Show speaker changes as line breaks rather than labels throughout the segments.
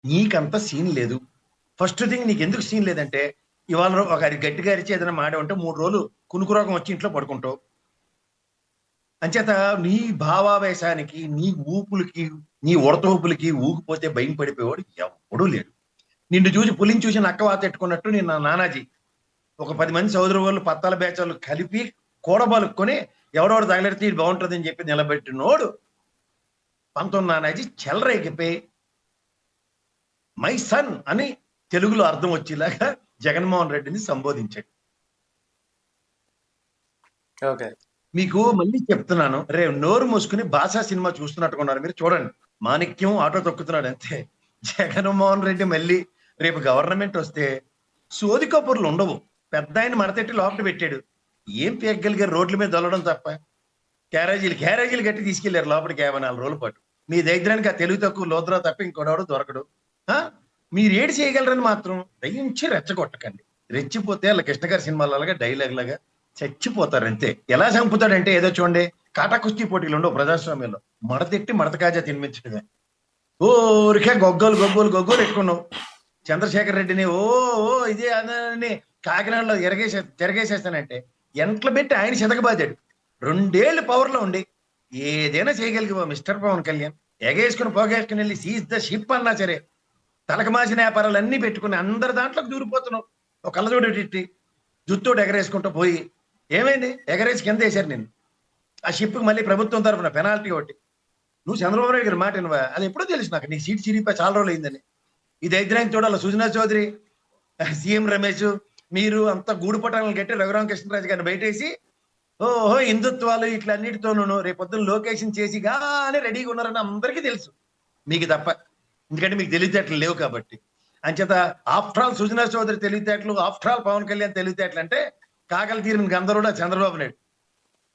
నీకంత సీన్ లేదు. First thing నీకు ఎందుకు సీన్ లేదంటే ఇవాళ ఒక గట్టిగా అరిచి ఏదైనా మాట ఉంటే 3 రోజులు కునుకు రోగం వచ్చి ఇంట్లో పడుకుంటావు. అంచేత నీ భావావేశానికి, నీ ఊపులకి, నీ ఉడత ఊపులకి ఊగిపోతే భయం పడిపోయేవాడు ఎవడూ లేడు. నిన్ను చూసి పులిని చూసి నక్క వాతెట్టుకున్నట్టు నిన్న నానాజీ ఒక 10 మంది సోదరు వాళ్ళు పత్తాల బేచాలు కలిపి కూడబలుక్కొని ఎవడెవడు తగలెడితే ఇది బాగుంటుంది అని చెప్పి నిలబెట్టినోడు 19 నానాజీ చెలరేగిపోయి మై సన్ అని తెలుగులో అర్థం వచ్చేలాగా జగన్మోహన్ రెడ్డిని సంబోధించాడు.
ఓకే.
మీకు మళ్ళీ చెప్తున్నాను, రేపు నోరు మూసుకుని భాషా సినిమా చూస్తున్నట్టుకున్నారు. మీరు చూడండి, మాణిక్యం ఆటో తొక్కుతున్నాడు అంతే. జగన్మోహన్ రెడ్డి మళ్ళీ రేపు గవర్నమెంట్ వస్తే సోది కబుర్లు ఉండవు. పెద్ద ఆయన మడతెట్టి లోపల పెట్టాడు. ఏం పీకగలిగారు? రోడ్ల మీద దొల్లడం తప్ప. క్యారేజీలు కట్టి తీసుకెళ్లారు లోపలికి 54 రోజుల పాటు. మీ దరిద్రానికి ఆ తెలుగు తక్కువ లోతురా తప్ప ఇంకోడెవడు దొరకడు. మీరు ఏడు చేయగలరని మాత్రం దయించి రెచ్చగొట్టకండి. రెచ్చిపోతే అలా కృష్ణ గారి సినిమాలగా డైలాగ్ లాగా చచ్చిపోతారు అంతే. ఎలా చంపుతాడంటే ఏదో చూడండి, కాటా కుస్తీ పోటీలు ఉండవు ప్రజాస్వామ్యంలో. మడతెట్టి మడత కాజా తినిపించడమే. ఊరికే గొగ్గోలు ఎట్టుకున్నావు చంద్రశేఖర్ రెడ్డిని. ఓ ఇదే అదని కాకినాడలో తిరగేసేస్తానంటే ఎంట్లో పెట్టి ఆయన శతకబాదాడు. 2 ఏళ్ళు పవర్లో ఉండి ఏదైనా చేయగలిగివా మిస్టర్ పవన్ కళ్యాణ్? పోగేసుకుని వెళ్ళి సీజ్ ద షిప్ అన్నా సరే తలకమాసిన వ్యాపారాలన్నీ పెట్టుకుని అందరి దాంట్లోకి దూరిపోతున్నావు. ఒక కళ్ళజోడు తిట్టి జుత్తోడు ఎగరేసుకుంటూ పోయి ఏమైంది? ఎగరేసి కింద వేశారు నేను. ఆ షిప్కి మళ్ళీ ప్రభుత్వం తరఫున పెనాల్టీ ఒకటి. నువ్వు చంద్రబాబు నాయుడు గారి మాట వినవా? అది ఎప్పుడో తెలుసు నాకు. నీకు సీట్ చిరిగిపోయి చాలా రోజులు అయిందని. ఇది దరిద్రానికి చూడాలి. సుజనా చౌదరి, సీఎం రమేష్, మీరు అంతా గూడుపటాలను కట్టి రఘురామకృష్ణరాజు గారిని బయటేసి ఓహో హిందుత్వాలు ఇట్లా అన్నిటితోనూ రేపొద్దున లొకేషన్ చేసి గానే రెడీగా ఉన్నారని అందరికీ తెలుసు, మీకు తప్ప. ఎందుకంటే మీకు తెలివితేటలు లేవు కాబట్టి. అంచేత ఆఫ్టర్ ఆల్ సుజనా చౌదరి తెలివితేటలు, ఆఫ్టర్ ఆల్ పవన్ కళ్యాణ్ తెలివితేటలు అంటే కాకలు తీరిన గంధర్వుడు చంద్రబాబు నాయుడు.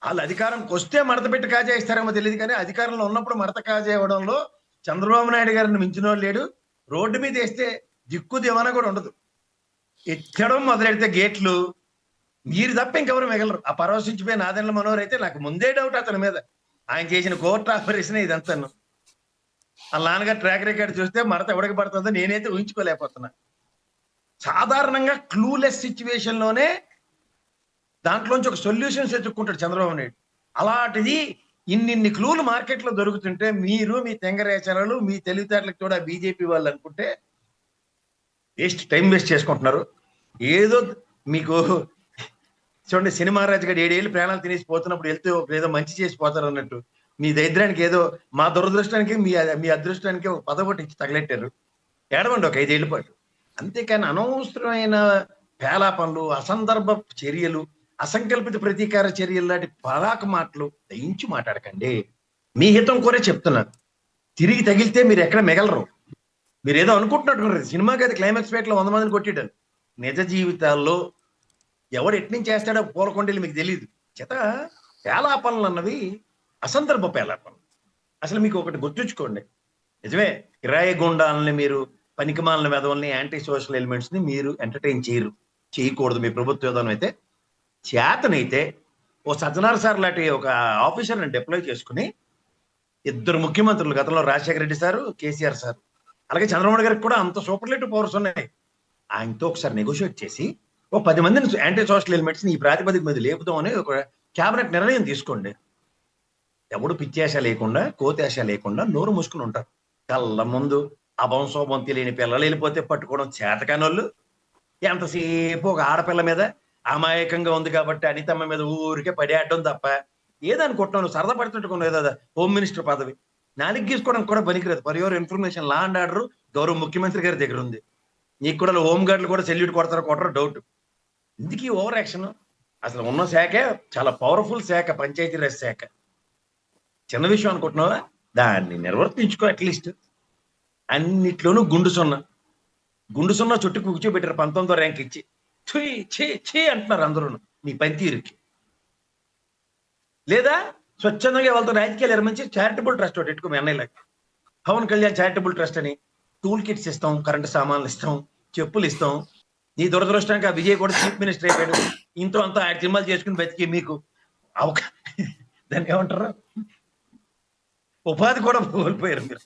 వాళ్ళు అధికారంకి వస్తే మడత పెట్టి కాజేస్తారేమో తెలియదు, కానీ అధికారంలో ఉన్నప్పుడు మడత కాజేయడంలో చంద్రబాబు నాయుడు గారిని మించిన లేడు. రోడ్డు మీద వేస్తే దిక్కు దివానా కూడా ఉండదు. ఎత్తడం మొదలెడితే గేట్లు మీరు తప్ప ఇంకెవరు మిగలరు. ఆ పరవశించిపోయిన నాదెండ్ల మనోహర్ అయితే నాకు ముందే డౌట్ అతని మీద. ఆయన చేసిన కోర్టు ఆపరేషన్ ఇదంతాను. ఆ నాన్నగారు ట్రాక్ రికార్డ్ చూస్తే మడత ఎవడికి పడుతుందో నేనైతే ఊహించుకోలేకపోతున్నా. సాధారణంగా క్లూలెస్ సిచ్యువేషన్ లోనే దాంట్లోంచి ఒక సొల్యూషన్స్ ఎత్తుక్కుంటాడు చంద్రబాబు నాయుడు. అలాంటిది ఇన్ని క్లూలు మార్కెట్ లో దొరుకుతుంటే మీరు మీ తెంగరేచనలు మీ తెలివితేటలకు కూడా బీజేపీ వాళ్ళు అనుకుంటే టైం వేస్ట్ చేసుకుంటున్నారు. ఏదో మీకు చూడండి, సినిమా రాజు గారు 7 ఏళ్ళు ప్రాణాలు తినేసి పోతున్నప్పుడు వెళ్తే ఏదో మంచి చేసి పోతారు అన్నట్టు మీ దరిద్రానికి ఏదో మా దురదృష్టానికి మీ అదృష్టానికి ఒక పదకొట్టి ఇచ్చి తగలెట్టారు. ఏడవండి ఒక 5 ఏళ్ల పాటు. అంతేకాని అనవసరమైన పేలాపనలు, అసందర్భ చర్యలు, అసంకల్పిత ప్రతీకార చర్యలు లాంటి పరాక మాటలు దయించి మాట్లాడకండి. మీ హితం కోరే చెప్తున్నారు. తిరిగి తగిలితే మీరు ఎక్కడ మిగలరు. మీరు ఏదో అనుకుంటున్నట్టు సినిమాకి అది క్లైమాక్స్ పేట్లో 100 మందిని కొట్టాడు. నిజ జీవితాల్లో ఎవడు ఎట్నుంచి చేస్తాడో పూలకొండలు మీకు తెలియదు. చేత పేలాపనలు అన్నవి అసందర్భ పేలాపనలు. అసలు మీకు ఒకటి గుర్తుంచుకోండి, నిజమే కిరాయి గుండాలని మీరు పనికిమాలిన వెధవల్ని యాంటీ సోషల్ ఎలిమెంట్స్ ని మీరు ఎంటర్టైన్ చేయకూడదు. మీ ప్రభుత్వ విధానం అయితే చేతనైతే ఓ సజ్జనార్ సార్ లాంటి ఒక ఆఫీసర్ని డిప్లాయ్ చేసుకుని 2 ముఖ్యమంత్రులు గతంలో రాజశేఖర రెడ్డి సారు, కేసీఆర్ సార్, అలాగే చంద్రబాబు గారికి కూడా అంత సూపర్లేటివ్ పవర్స్ ఉన్నాయి. ఆయనతో ఒకసారి నెగోషియేట్ చేసి ఓ 10 మందిని యాంటీ సోషల్ ఎలిమెంట్స్ ని ఈ ప్రాతిపదిక మీద లేపుదాం అని ఒక క్యాబినెట్ నిర్ణయం తీసుకోండి. ఎవడు పిచ్చేష లేకుండా కోతేష లేకుండా నోరు మూసుకుని ఉంటారు. కళ్ళ ముందు అభంశోభం తెలియని పిల్లలు వెళ్ళిపోతే పట్టుకోవడం చేతకానోళ్ళు. ఎంతసేపు ఒక ఆడపిల్ల మీద అమాయకంగా ఉంది కాబట్టి అనితమ్మ మీద ఊరికే పడేయటం తప్ప ఏదనుకుంటున్నాను సరదా పడుతుంటున్నాను. ఏదో హోమ్ మినిస్టర్ పదవి నాలుగు గీసుకోవడానికి కూడా పనికిరాదు. For your information law and order గౌరవ ముఖ్యమంత్రి గారి దగ్గర ఉంది. నీకు కూడా హోమ్ గార్డులు కూడా సెల్యూట్ కొడతారో డౌట్. ఇందుకీ ఓవర్ యాక్షన్. అసలు ఉన్న శాఖే చాలా పవర్ఫుల్ శాఖ, పంచాయతీరాజ్ శాఖ. చిన్న విషయం అనుకుంటున్నావా? దాన్ని నిర్వర్తించుకో. అట్లీస్ట్ అన్నిట్లోనూ గుండు సున్నా చుట్టుకు కూర్చోబెట్టారు 19వ ర్యాంక్ ఇచ్చి. ఛీ అంటున్నారు అందరూ నీ పనితీరుకి. లేదా స్వచ్ఛందంగా వాళ్ళతో రాజకీయాలు నిర్మించి చారిటబుల్ ట్రస్ట్ ఒకటి పెట్టుకో. మీ అన్నయ్యలకి పవన్ కళ్యాణ్ చారిటబుల్ ట్రస్ట్ అని టూల్ కిట్స్ ఇస్తాం, కరెంటు సామాన్లు ఇస్తాం, చెప్పులు ఇస్తాం. నీ దురదృష్టానికి ఆ విజయ్ కూడా చీఫ్ మినిస్టర్ అయిపోయాడు. ఇంతో అంతా 5 సినిమాలు చేసుకుని బతికి మీకు దాన్ని ఏమంటారు, ఉపాధి కూడా కోల్పోయారు మీరు.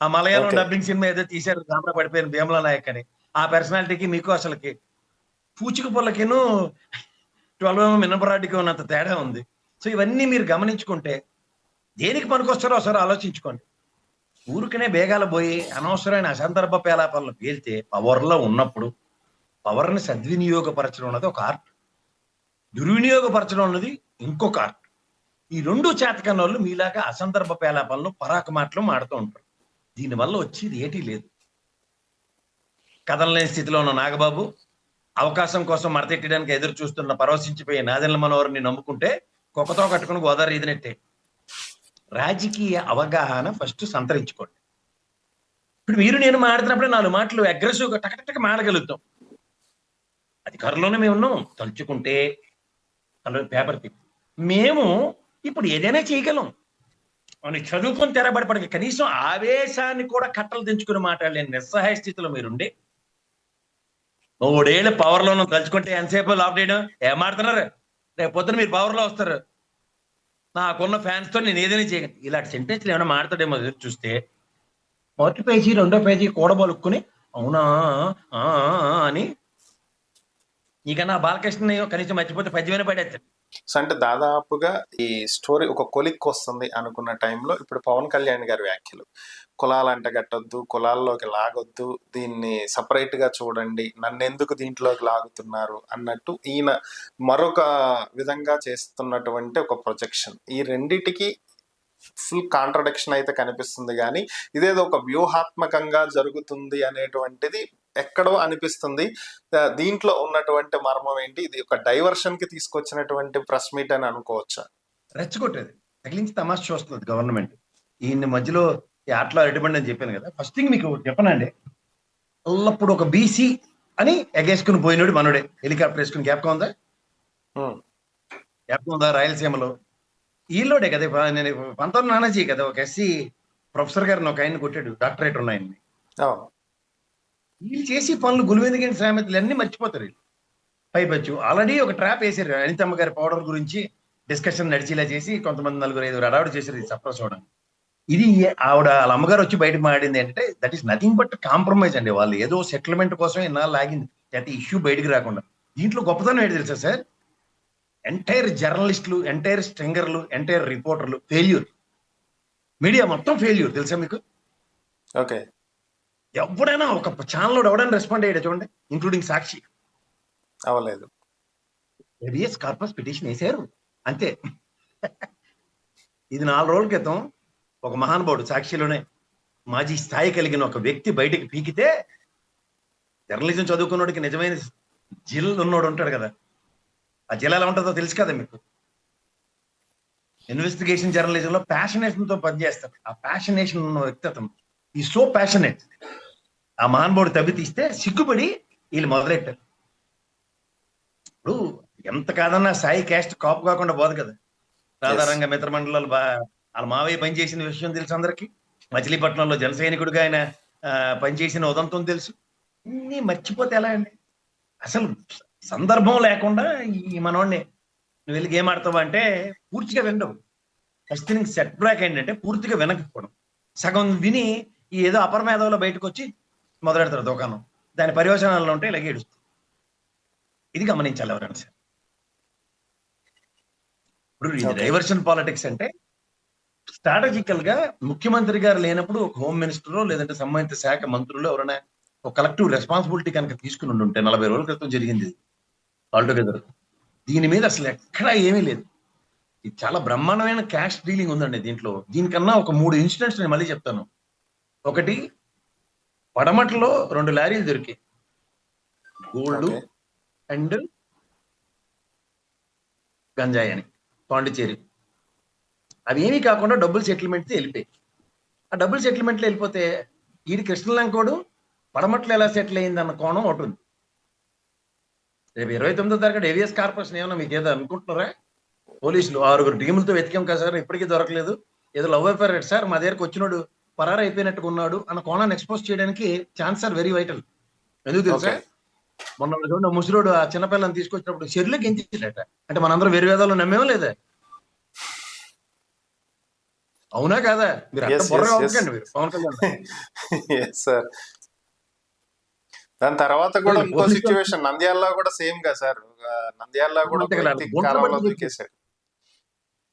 ఆ మలయాళం
ఓకే.
డబ్బింగ్ సినిమా ఏదో తీశారు దాంట్లో పడిపోయిన భీమలా నాయక్ అని. ఆ పర్సనాలిటీకి మీకు అసలుకి పూచిక పుల్లకిను 12 మినపరాటికి ఉన్నంత తేడా ఉంది. సో ఇవన్నీ మీరు గమనించుకుంటే దేనికి పనికొస్తారో ఒకసారి ఆలోచించుకోండి. ఊరికనే బేగాల పోయి అనవసరమైన అసందర్భ పేలాపాలను పేల్తే పవర్లో ఉన్నప్పుడు పవర్ని సద్వినియోగపరచడం అన్నది ఒక ఆర్ట్, దుర్వినియోగపరచడం అన్నది ఇంకొక ఆర్ట్. ఈ రెండు చేతకన్న వాళ్ళు మీలాగా అసందర్భ పేలాపాలను పరాకు మాటలు మాడుతూ ఉంటారు. దీనివల్ల వచ్చేది ఏటీ లేదు. కదలలేని స్థితిలో ఉన్న నాగబాబు అవకాశం కోసం మడతెట్టడానికి ఎదురు చూస్తున్న పరవశించిపోయే నాదెండ్ల మనోహర్ని నమ్ముకుంటే కుక్కతో కట్టుకుని గోదావరి ఈదినట్టే. రాజకీయ అవగాహన ఫస్ట్ సంతరించుకోండి. ఇప్పుడు మీరు నేను మాడుతున్నప్పుడే 4 మాటలు అగ్రెసివ్గా టకటక మాడగలుగుతాం. అధికారంలోనే మేము ఉన్నాం. తలుచుకుంటే పేపర్ తిప్పి మేము ఇప్పుడు ఏదైనా చేయగలం అని చదువుకొని తెరబడిపడక కనీసం ఆవేశాన్ని కూడా కట్టలు తెంచుకుని మాట్లాడలేని నిస్సహాయ స్థితిలో మీరుండే 3 ఏళ్ళు పవర్లో ఉన్నాం. తలుచుకుంటే ఎంతసేపు లాప్ చేయడం ఏం మాడుతున్నారు? రేపు పొద్దున మీరు పవర్లో వస్తారు. నాకున్న ఫ్యాన్స్ తో నేను ఏదైనా చేయగలను. ఇలాంటి సెంటెన్స్లు ఏమైనా మాడతాడేమో చూస్తే మొదటి పేజీ 2వ పేజీ కూడబలుక్కుని అవునా అని నీకన్నా బాలకృష్ణ కనీసం మర్చిపోతే పద్యమైన పడేస్తాడు.
సో అంటే దాదాపుగా ఈ స్టోరీ ఒక కొలిక్కి వస్తుంది అనుకున్న టైంలో ఇప్పుడు పవన్ కళ్యాణ్ గారి వ్యాఖ్యలు, కులాలు అంటగట్టొద్దు, కులాల్లోకి లాగొద్దు, దీన్ని సపరేట్ గా చూడండి, నన్ను ఎందుకు దీంట్లోకి లాగుతున్నారు అన్నట్టు ఈయన మరొక విధంగా చేస్తున్నటువంటి ఒక ప్రొజెక్షన్. ఈ రెండిటికి ఫుల్ కాంట్రడిక్షన్ అయితే కనిపిస్తుంది, కానీ ఇదేదో ఒక వ్యూహాత్మకంగా జరుగుతుంది అనేటువంటిది ఎక్కడో అనిపిస్తుంది. దీంట్లో ఉన్నటువంటి మర్మం ఏంటి? ఇది ఒక డైవర్షన్ కి తీసుకొచ్చినటువంటి ప్రెస్ మీట్ అని అనుకోవచ్చా?
రెచ్చగొట్టేది తగిలించి తమాష చూస్తుంది గవర్నమెంట్. ఈయన మధ్యలో ఈ ఆటలో అరటిబండి అని చెప్పాను కదా. ఫస్ట్ థింగ్ మీకు చెప్పనండి, ఎల్లప్పుడు ఒక బీసీ అని ఎగేసుకుని పోయినోడు మనోడే. హెలికాప్టర్ వేసుకుని జ్ఞాపకం ఉందా రాయలసీమలో? ఈలోడే కదా. నేను 19 నానాజీ కదా, ఒక ఎస్సీ ప్రొఫెసర్ గారిని ఒక ఆయన్ని కొట్టాడు, డాక్టరేట్ ఉన్నాయన్ని. వీళ్ళు చేసి పనులు గులివెందుకంటే సామెతలు అన్ని మర్చిపోతారు వీళ్ళు. పైపచ్చు ఆల్రెడీ ఒక ట్రాప్ వేసారు. అనితమ్మ గారి పౌడర్ గురించి డిస్కషన్ నడిచేలా చేసి కొంతమంది 4-5 అడావిడ చేశారు ఇది సప్రెస్ అవడం. ఇది ఆవిడ వాళ్ళ అమ్మగారు వచ్చి బయటకు మాడింది ఏంటంటే that is nothing but compromise అండి. వాళ్ళు ఏదో సెటిల్మెంట్ కోసం ఇన్నాళ్ళు లాగింది, అయితే ఇష్యూ బయటకు రాకుండా. దీంట్లో గొప్పతనం ఏంటి తెలుసా సార్? ఎంటైర్ జర్నలిస్టులు, ఎంటైర్ స్ట్రింగర్లు, ఎంటైర్ రిపోర్టర్లు ఫెయిల్యూర్. మీడియా మొత్తం ఫెయిల్యూర్ తెలుసా మీకు?
ఓకే.
ఎవడైనా ఒక ఛానల్ ఎవడైనా రెస్పాండ్ అయ్యాడు చూడండి, ఇంక్లూడింగ్ సాక్షి.
అవ్వలేదు.
హెబియస్ కార్పస్ పిటిషన్ వేసారు అంతే. ఇది 4 రోజుల క్రితం ఒక మహానుభావుడు సాక్షిలోనే మాజీ స్థాయి కలిగిన ఒక వ్యక్తి బయటికి పీకితే, జర్నలిజం చదువుకున్నోడికి నిజమైన జిల్ ఉన్నోడు ఉంటాడు కదా, ఆ జిల్ ఎలా ఉంటుందో తెలుసు కదా మీకు. ఇన్వెస్టిగేషన్ జర్నలిజంలో ప్యాషనేషన్ తో పనిచేస్తారు. ఆ ప్యాషనేషన్ ఉన్న వ్యక్తి అతను ఈ సో ప్యాషనేట్. ఆ మహానుభావుడు తవ్వి తీస్తే సిగ్గుపడి వీళ్ళు మొదలెట్టారు. ఇప్పుడు ఎంత కాదన్నా సాయి క్యాస్ట్ కాపు కాకుండా పోదు కదా. రాధారంగ మిత్రమండలాలు వాళ్ళ మావయ్య పనిచేసిన విషయం తెలుసు అందరికి. మచిలీపట్నంలో జన సైనికుడిగా ఆయన పనిచేసిన ఉదంతం తెలుసు. ఇన్ని మర్చిపోతే ఎలా అండి? అసలు సందర్భం లేకుండా ఈ మనోడిని నువ్వు వెళ్ళి గేమ్ ఆడతావా అంటే పూర్తిగా వినవు. ఫస్ట్ థింగ్ సెట్ బ్యాక్ ఏంటంటే పూర్తిగా వినకపోవడం. సగం విని ఈ ఏదో అపర మేధంలో బయటకు వచ్చి మొదలెడతారు దుకాణం. దాని పర్యవసనాల్లో ఉంటే ఇలాగే ఏడుస్తుంది. ఇది గమనించాలి ఎవరైనా సార్. ఇప్పుడు డైవర్షన్ పాలిటిక్స్ అంటే స్ట్రాటజికల్ గా ముఖ్యమంత్రి గారు లేనప్పుడు ఒక హోమ్ మినిస్టరో లేదంటే సంబంధిత శాఖ మంత్రులు ఎవరైనా ఒక కలెక్టివ్ రెస్పాన్సిబిలిటీ కనుక తీసుకుని ఉంటే 40 రోజుల క్రితం జరిగింది ఆల్టుగెదర్. దీని మీద అసలు ఎక్కడా ఏమీ లేదు. ఇది చాలా బ్రహ్మాండమైన క్యాష్ డీలింగ్ ఉందండి దీంట్లో. దీనికన్నా ఒక 3 ఇన్సిడెంట్స్ నేను మళ్ళీ చెప్తాను. ఒకటి, పడమట్లో 2 లారీలు దొరికాయి, గోల్డ్ అండ్ గంజాయి అని, పాండిచేరి. అవి ఏమీ కాకుండా డబ్బులు సెటిల్మెంట్ వెళ్ళిపోయాయి. ఆ డబ్బులు సెటిల్మెంట్లో వెళ్ళిపోతే ఈడి కృష్ణలంకోడు పడమట్లో ఎలా సెటిల్ అయింది అన్న కోణం ఒకటి ఉంది. రేపు 29వ తారీఖు ఏవిఎస్ కార్పొరేషన్ ఏమన్నా మీకు ఏదో అనుకుంటున్నారా? పోలీసులు 6 టీములతో వెతికాం కదా సార్, ఇప్పటికీ దొరకలేదు, ఏదో లవ్ అఫేర్ సార్, మా దగ్గరకు వచ్చినోడు పరారు అయిపోయినట్టుగా ఉన్నాడు అన్న కోణాన్ని ఎక్స్పోజ్ చేయడానికి ఛాన్స్ ఆర్ వెరీ వైటల్. ఎందుకు తెలుసా? మొన్న ముసలోడు ఆ చిన్నపిల్లని తీసుకొచ్చినప్పుడు చెరువులోకి ఎంచేసాడట. అంటే మనందరం వేరు వేదాలు నమ్మేమో లేదా? అవునా కాదా? మీరు అంత
ఎస్
బుర్ర
ఎస్ ఎస్
అవ్వకండి మీరు పవన్ కళ్యాణ్ గారు.
Yes sir. దాని తర్వాత కూడా
లేదు
ఇంకో
పోలీసు
సిచ్యువేషన్ నంద్యాలలో కూడా సేమ్ గా సార్. నంద్యాలలో కూడా
అంతే
ఒక
కదా
వ్యక్తి
గుంటలు
కాలంలో
పట్టుకు చెప్పారు.
దూకేశాడు.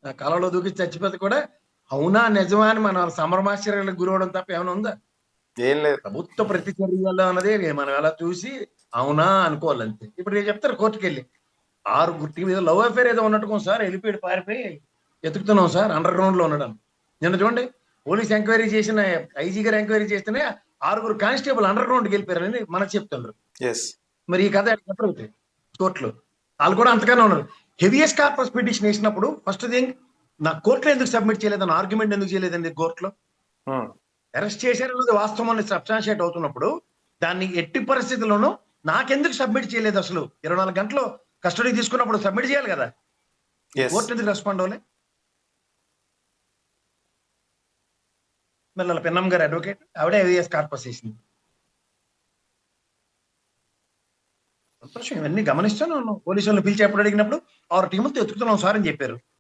ఆ కాలంలో దూకి చచ్చిపోతే కూడా అవునా నిజమా అని మన సంభ్రమాశ్చర్యాలకు గురవడం తప్ప ఏమైనా ఉందా?
ఏం లేదు.
ప్రభుత్వ ప్రతిచర్యలు అన్నది మనం ఎలా చూసి అవునా అనుకోవాలి అంతే. ఇప్పుడు నేను చెప్తారు కోర్టుకి వెళ్ళి గుర్తి మీద లవ్ అఫేర్ ఏదో ఉన్నట్టుకో సార్ వెళ్ళిపోయాడు పారిపోయి ఎతుకుతున్నాం సార్ అండర్ గ్రౌండ్ లో ఉండడం. నిన్న చూడండి పోలీస్ ఎంక్వైరీ చేసిన ఐజీ గారు ఎంక్వైరీ చేస్తేనే 6 కానిస్టేబుల్ అండర్ గ్రౌండ్కి వెళ్ళిపోయారని మనకు చెప్తున్నారు.
ఎస్
మరి ఈ కథ ఎక్కడ అవుతాయి కోర్టులో? వాళ్ళు కూడా అంతగానే ఉన్నారు. హెవియస్ట్ కార్పస్ పిటిషన్ వేసినప్పుడు ఫస్ట్ థింగ్ నా కోర్టులో ఎందుకు సబ్మిట్ చేయలేదని ఆర్గ్యుమెంట్ ఎందుకు చేయలేదండి కోర్టులో? అరెస్ట్ చేశారన్నది వాస్తవం అని సబ్స్టాన్షియేట్ అవుతున్నప్పుడు దాన్ని ఎట్టి పరిస్థితుల్లోనూ నాకెందుకు సబ్మిట్ చేయలేదు? అసలు 24 గంటలు కస్టడీ తీసుకున్నప్పుడు సబ్మిట్ చేయాలి కదా.
ఎస్
కోర్టు ఎందుకు రెస్పాండ్ అవ్వలే? మళ్ళీ పిన్నం గారు అడ్వకేట్ ఆవిడే హెవియస్ కార్పస్ వేసింది. సంతోషం ఇవన్నీ గమనిస్తూనే ఉన్నాం. పోలీసు వాళ్ళని పిలిచి ఎప్పుడు అడిగినప్పుడు 6 టీములతో ఎత్తుకుతున్నాం సార్ అని చెప్పారు.